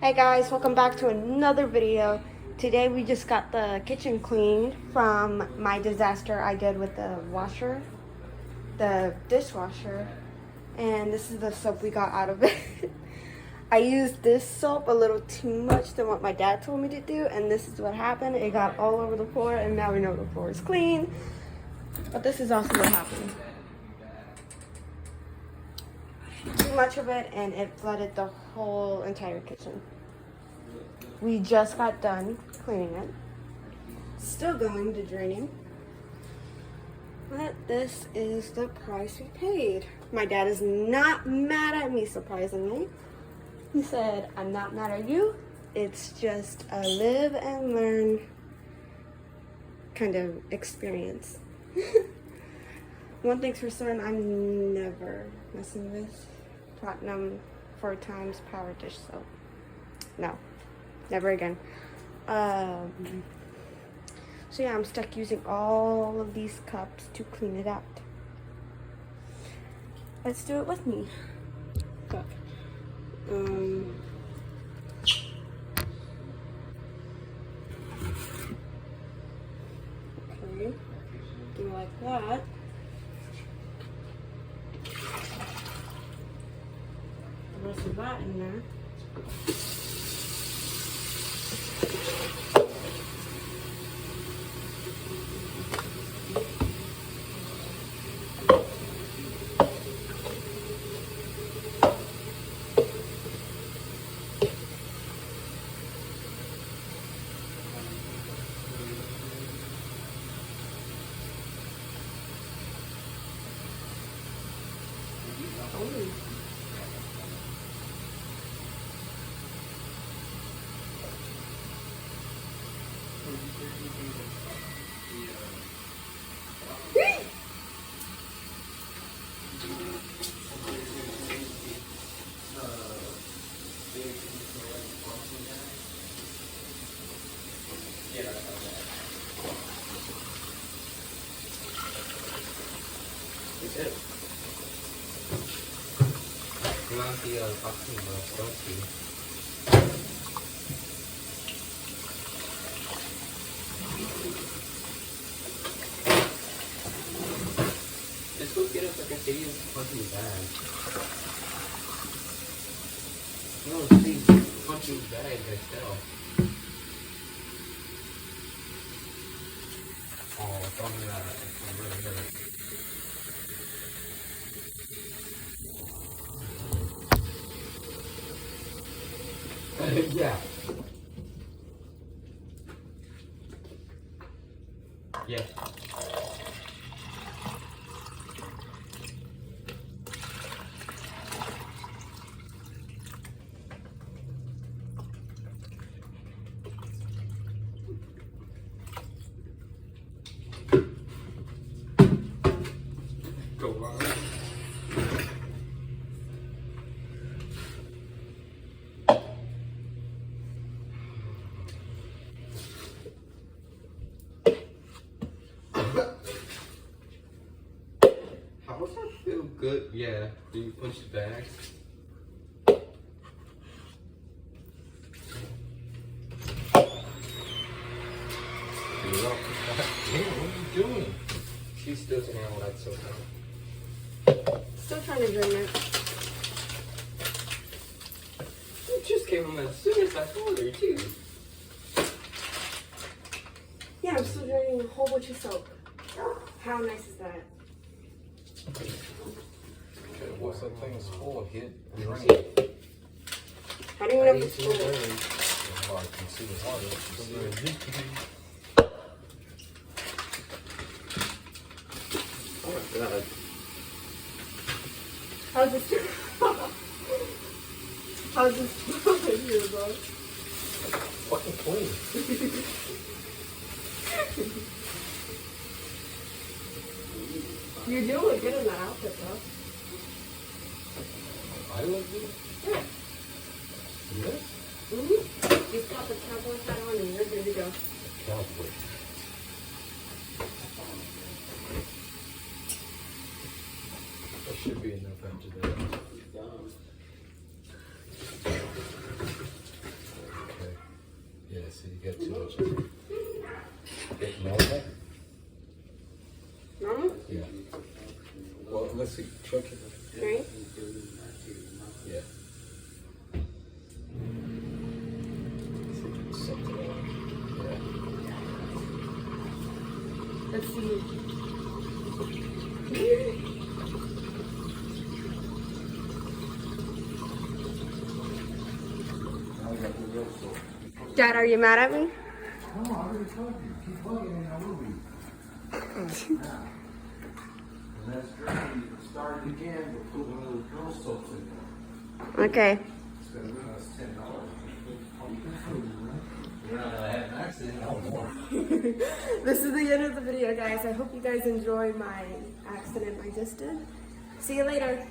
Hey guys, welcome back to another video. Today we just got the kitchen cleaned from my disaster I did with the washer, the dishwasher, and this is the soap we got out of it. I used this soap a little too much than what my dad told me to do, and this is what happened. It got all over the floor, and now we know the floor is clean. But this is also what happened. Too much of it, and it flooded the whole entire kitchen. We just got done cleaning it. Still going to draining. But this is the price we paid. My dad is not mad at me, surprisingly. He said, I'm not mad at you. It's just a live and learn kind of experience. One thing's for certain, I'm never messing with platinum 4 times power dish soap. No. Never again. So yeah, I'm stuck using all of these cups to clean it out. Let's do it with me. Okay. Okay. Do like that. The rest of that in there. Talking about soapy. Let's go get us like a big punching bag. No, see, punching bag myself. Oh, it's only that. It's really good. Yeah. Yeah. Go on. How does that feel good? Yeah. Do you punch the bag? What are you doing? She still doesn't have all that soap out. Still trying to drain it. You just came home as soon as I told her too. Yeah, I'm still draining a whole bunch of soap. How nice is that? What's that thing's full? Hit and drain. I don't even know if it's full. Well, I can see the water. Oh my god. How's this? How's this here, bro? Fucking clean. You do look good in that outfit, though. I look good? Yeah. Yeah? Mm-hmm. You've got the cowboy hat on and you're good to go. Cowboy. That should be enough after that. get to it. Get to know that? No? Yeah. Well, let's see. Check it. Right? Yeah. Something else. Yeah. Let's see. Now we got the real soap. Dad, are you mad at me? No, I already told you. Keep bugging and I will be. Yeah. And that's dirty. You can start it again, but put one of those girl soaps in there. Okay. It's gonna run us $10. We're not gonna have an accident no more. This is the end of the video, guys. I hope you guys enjoyed my accident I just did. See you later.